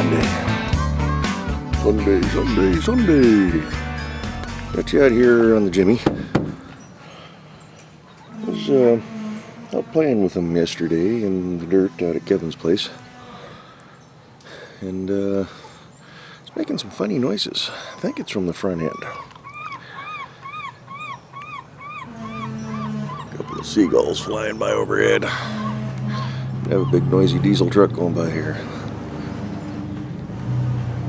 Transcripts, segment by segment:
Sunday. Sunday. Got you out here on the Jimmy. I was out playing with him yesterday in the dirt out at Kevin's place. And it's making some funny noises. I think it's from the front end. A couple of seagulls flying by overhead. I have a big noisy diesel truck going by here.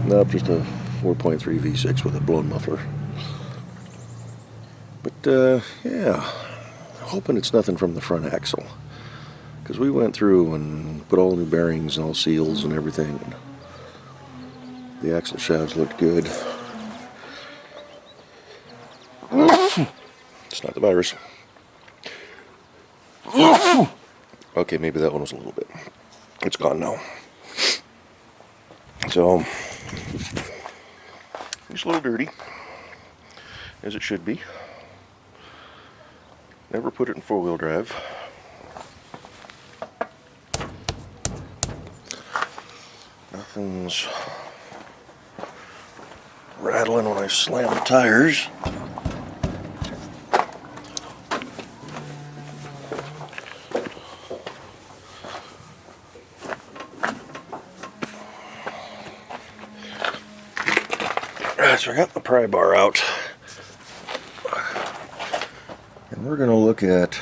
Nope, just a 4.3 V6 with a blown muffler. But yeah, hoping it's nothing from the front axle, because we went through and put all new bearings and all seals and everything. And the axle shafts looked good. It's not the virus. Okay, maybe that one was a little bit. It's gone now. So, it's a little dirty, as it should be. Never put it in four-wheel drive. Nothing's rattling when I slam the tires. So I got the pry bar out, and we're going to look at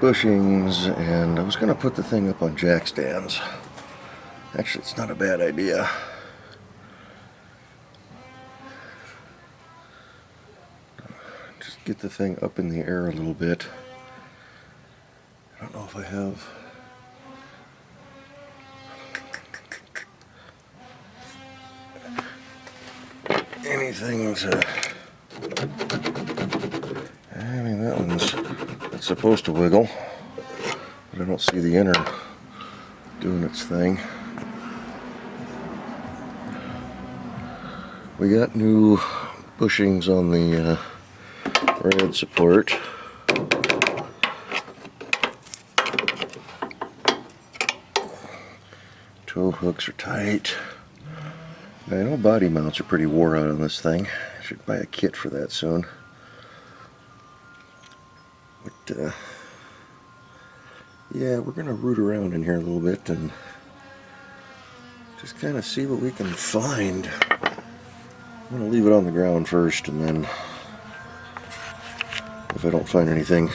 bushings, and I was going to put the thing up on jack stands. Actually, it's not a bad idea. Just get the thing up in the air a little bit. I don't know if I have anything to... I mean, that one's it's supposed to wiggle, but I don't see the inner doing its thing. We got new bushings on the red support. Tow hooks are tight. I know body mounts are pretty wore out on this thing. I should buy a kit for that soon. But yeah, we're gonna root around in here a little bit and just kind of see what we can find. I'm gonna leave it on the ground first, and then if I don't find anything.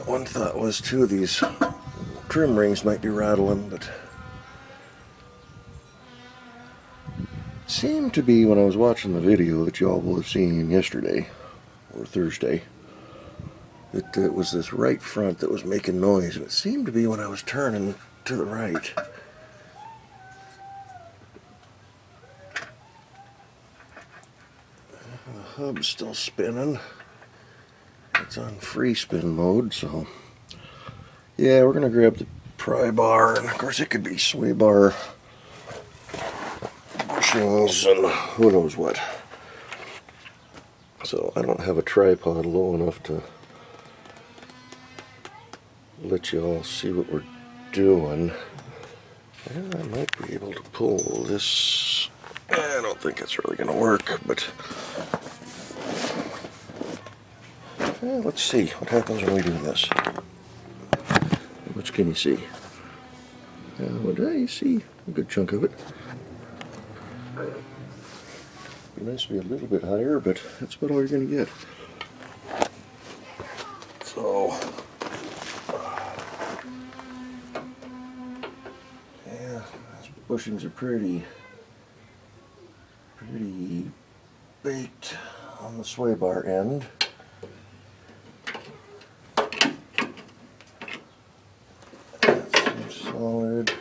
One thought was two of these trim rings might be rattling, but it seemed to be when I was watching the video that y'all will have seen yesterday or Thursday, that it was this right front that was making noise, and it seemed to be when I was turning to the right. The hub's still spinning. It's on free spin mode, so yeah, we're gonna grab the pry bar, and of course it could be sway bar bushings and who knows what. So I don't have a tripod low enough to let you all see what we're doing. And I might be able to pull this. I don't think it's really gonna work, but let's see what happens when we do this. How much can you see? Well, you see a good chunk of it. Be nice to be a little bit higher, but that's about all you're going to get. So, yeah, these bushings are pretty baked on the sway bar end. Solid.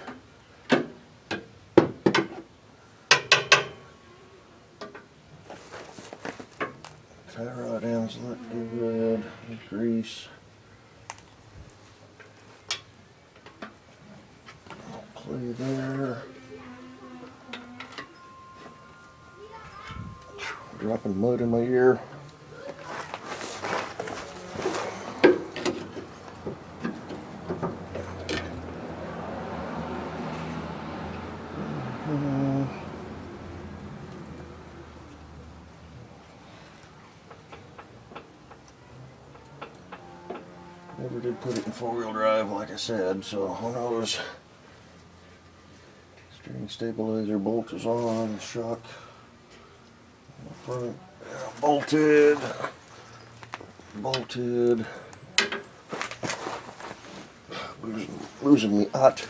Tie rod ends look good. Grease. Play there. Dropping mud in my ear. Never did put it in four-wheel drive, like I said, so who knows. Steering stabilizer bolt is on, shock front, bolted, losing me hot.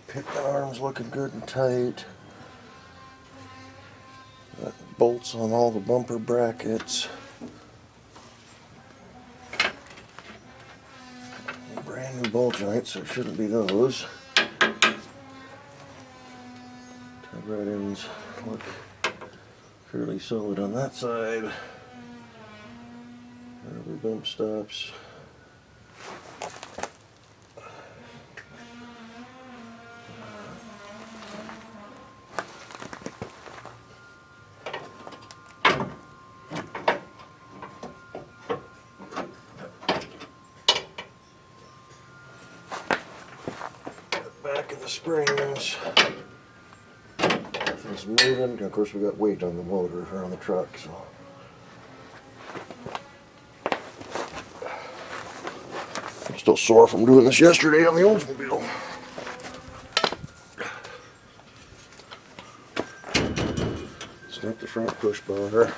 Picking arms looking good and tight. Got bolts on all the bumper brackets. Brand new ball joints, so it shouldn't be those. Tie rod ends look fairly solid on that side. Rubber bump stops. Back of the springs. It's moving. Of course, we got weight on the motor or on the truck, so. I'm still sore from doing this yesterday on the Oldsmobile. Snap the front push bar.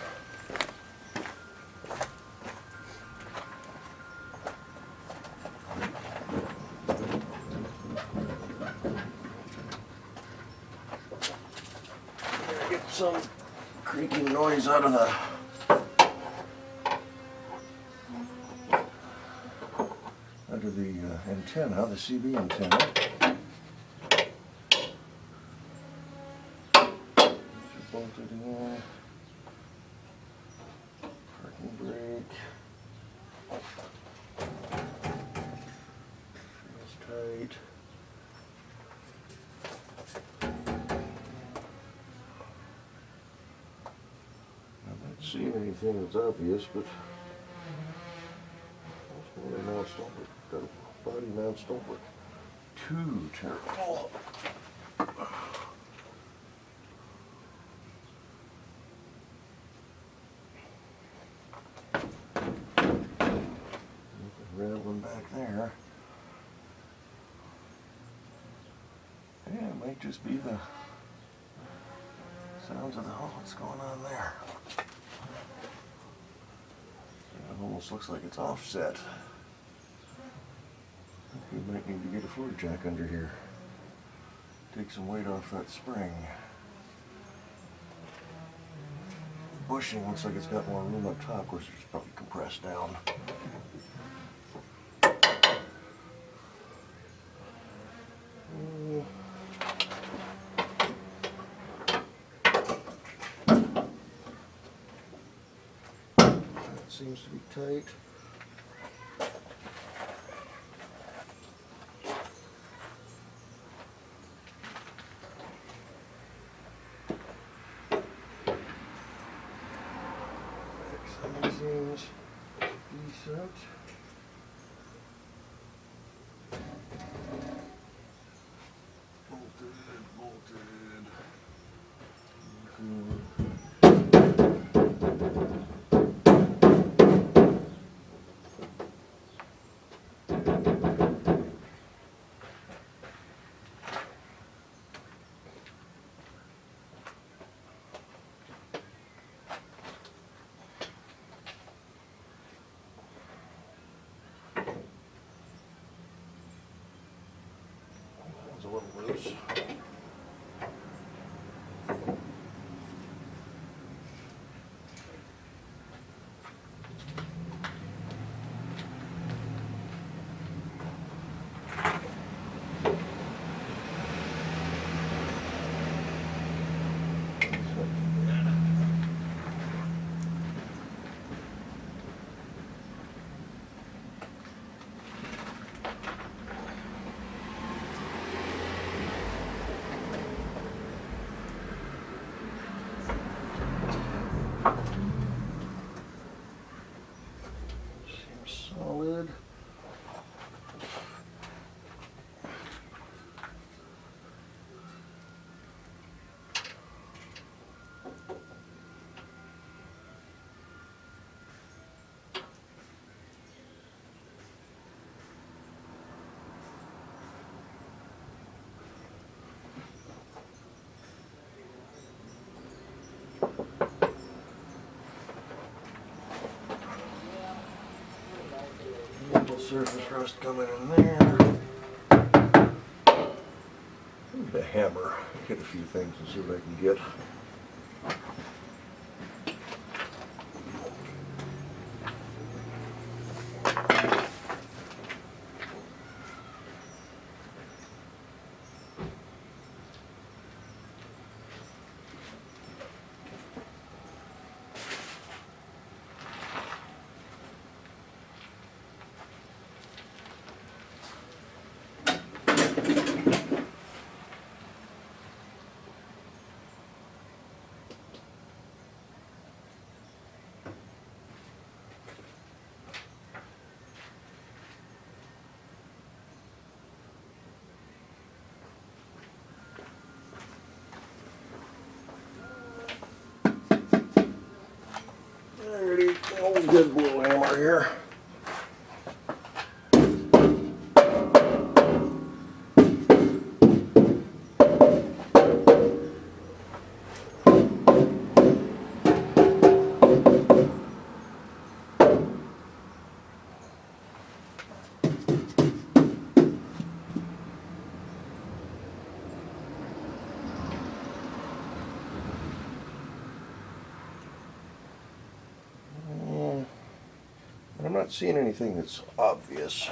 Get some creaking noise out of the antenna, the CB antenna. These are bolted in. Parking brake. Feels tight. I'm not seeing anything that's obvious, but body mounts don't work. Body mounts don't work too terrible. Rattling back there. Yeah, it might just be the sounds of the what's going on there. It almost looks like it's offset. We might need to get a fluid jack under here. Take some weight off that spring. The bushing looks like it's got more room up top, of course it's probably compressed down. That seems to be tight. Seems decent. Bolted. It's a little loose. surface rust coming in there. I need a hammer, hit a few things and see what I can get. Alrighty, old good blow hammer here. I'm not seeing anything that's obvious.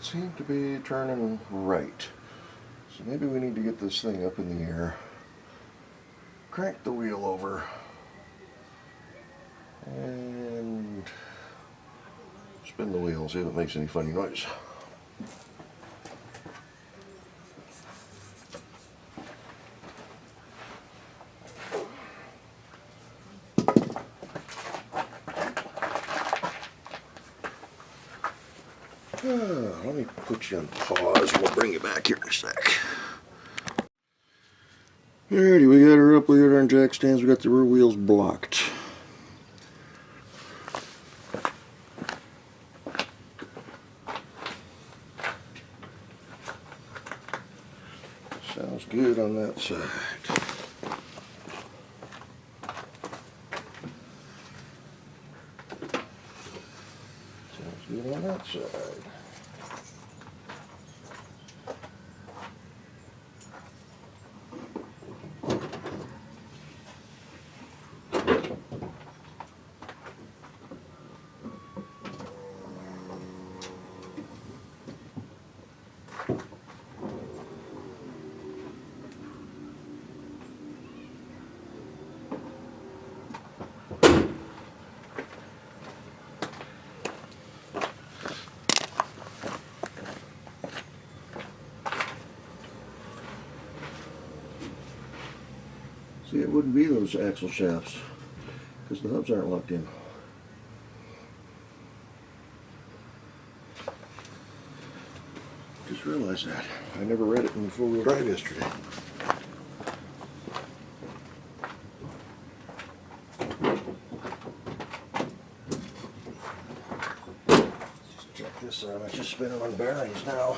Seem to be turning right. So maybe we need to get this thing up in the air. Crank the wheel over. And spin the wheel, see if it makes any funny noise. Let me put you on pause. We'll bring you back here in a sec. Alrighty, we got her up. We got her on jack stands. We got the rear wheels blocked. Sounds good on that side. Sounds good on that side. See, it wouldn't be those axle shafts because the hubs aren't locked in. Just realized that. I never read it in four-wheel drive yesterday. Just check this out. I just spinning on bearings now.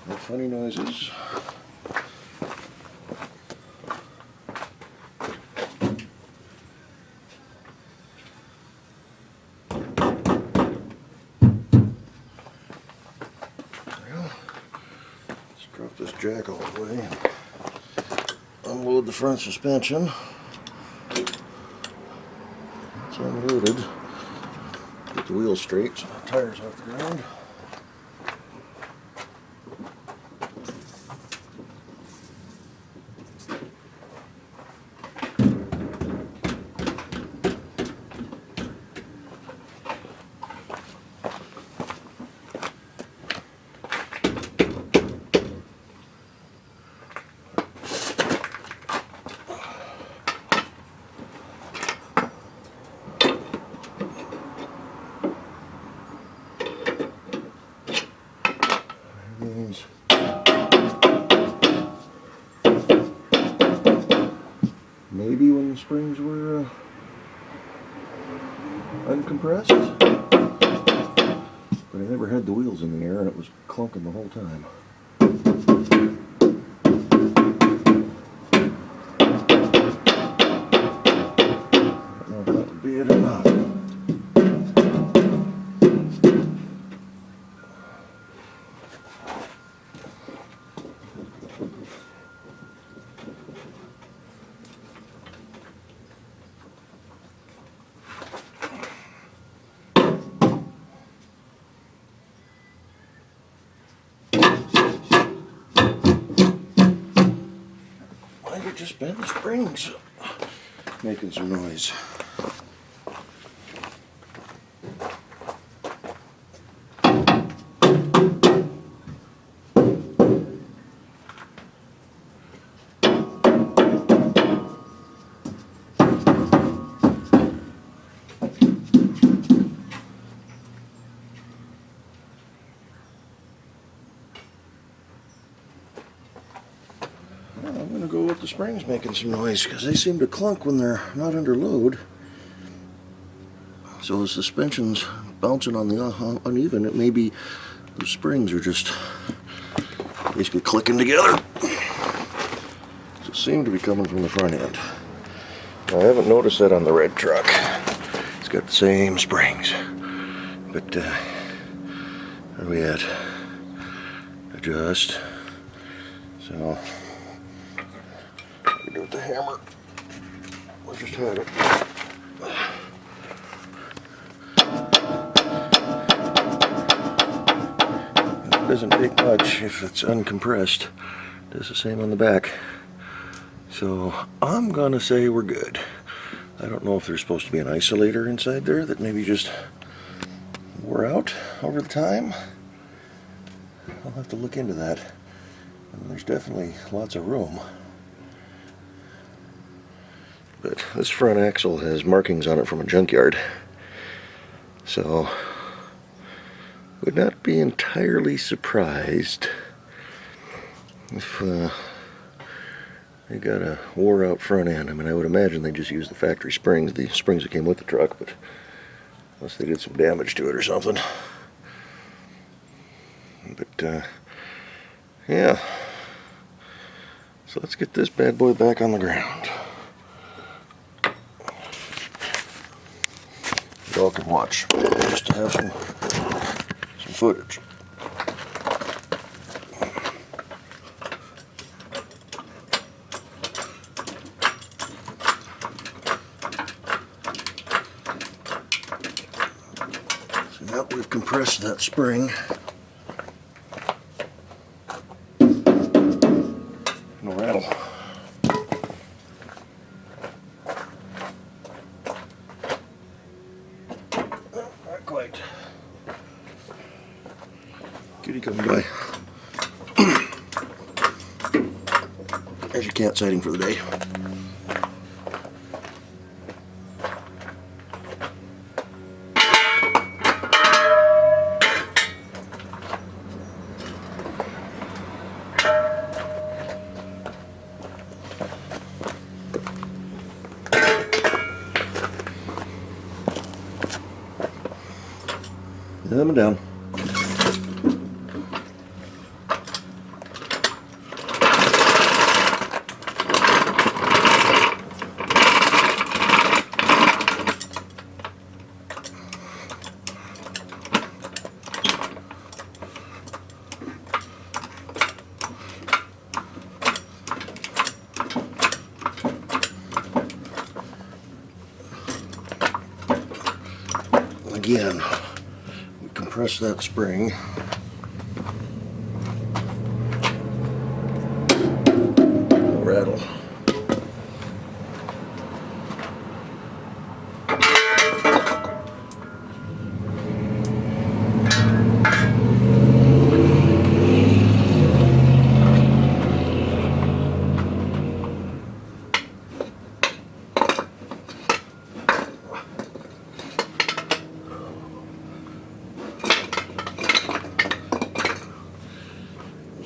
No funny noises. Let's drop this jack all the way. Unload the front suspension. It's unloaded. Get the wheels straight so the tires off the ground. the springs were uncompressed, but I never had the wheels in the air and it was clunking the whole time. I don't know if that would be it or not. Might have just been the springs making some noise. I'm going to go with the springs making some noise because they seem to clunk when they're not under load. So the suspension's bouncing on the uneven. It may be the springs are just basically clicking together. So it seemed to be coming from the front end. Now, I haven't noticed that on the red truck. It's got the same springs. But where are we at? Adjust. So we do with the hammer. We just had it. It doesn't take much if it's uncompressed. It does the same on the back. So I'm gonna say we're good. I don't know if there's supposed to be an isolator inside there that maybe just wore out over the time. I'll have to look into that. And there's definitely lots of room. But this front axle has markings on it from a junkyard. So would not be entirely surprised if they got a wore out front end. I mean, I would imagine they just used the factory springs, the springs that came with the truck, but unless they did some damage to it or something. But yeah, so let's get this bad boy back on the ground. Y'all can watch just to have some footage. So now we've compressed that spring. No rattle. Not quite. Kitty coming by. There's your cat sighting for the day. Them and down. Again, we compress that spring. No rattle.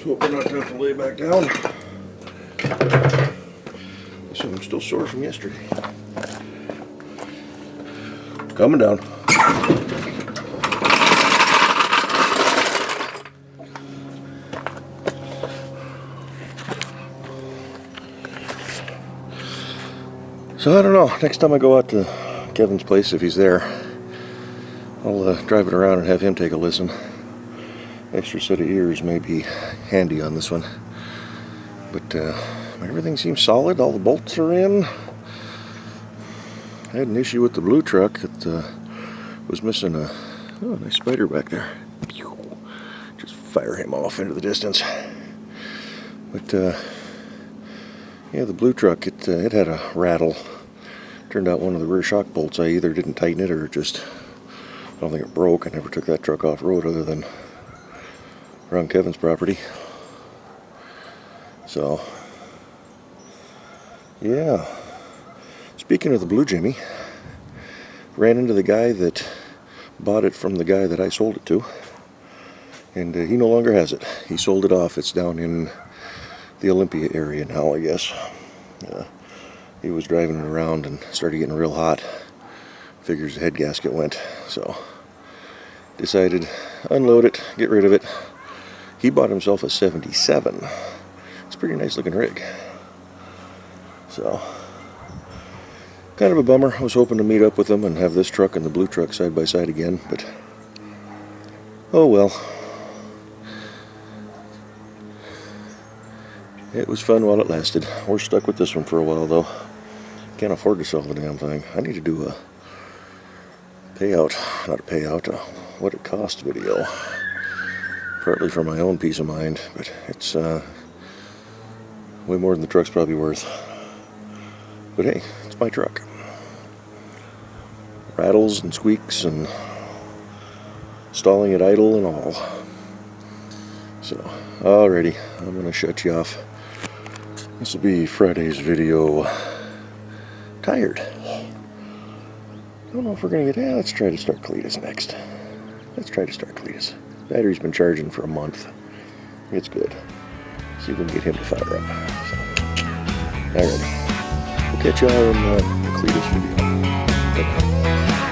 Hope we're not going to have to lay back down. This one's still sore from yesterday. Coming down. So I don't know, next time I go out to Kevin's place, if he's there, I'll drive it around and have him take a listen. Extra set of ears may be handy on this one. But everything seems solid, all the bolts are in. I had an issue with the blue truck that was missing a nice spider back there. Just fire him off into the distance. But yeah, the blue truck, it had a rattle. Turned out one of the rear shock bolts, I either didn't tighten it or just, I don't think it broke. I never took that truck off road other than around Kevin's property. So, yeah. Speaking of the blue Jimmy, ran into the guy that bought it from the guy that I sold it to. And he no longer has it. He sold it off. It's down in the Olympia area now, I guess. He was driving it around and started getting real hot. Figures the head gasket went. So, decided unload it, get rid of it. He bought himself a 77. It's a pretty nice looking rig. So, kind of a bummer. I was hoping to meet up with him and have this truck and the blue truck side by side again, but oh well. It was fun while it lasted. We're stuck with this one for a while though. Can't afford to sell the damn thing. I need to do a payout, not a payout, what it cost video. Partly for my own peace of mind, but it's way more than the truck's probably worth. But hey, it's my truck. Rattles and squeaks and stalling at idle and all. So, alrighty, I'm gonna shut you off. This will be Friday's video. Tired. Don't know if we're gonna get. Let's try to start Cletus next. Let's try to start Cletus. Battery's been charging for a month. It's good. See if we can get him to fire up. So, alrighty. We'll catch y'all in the Cletus video. Bye-bye.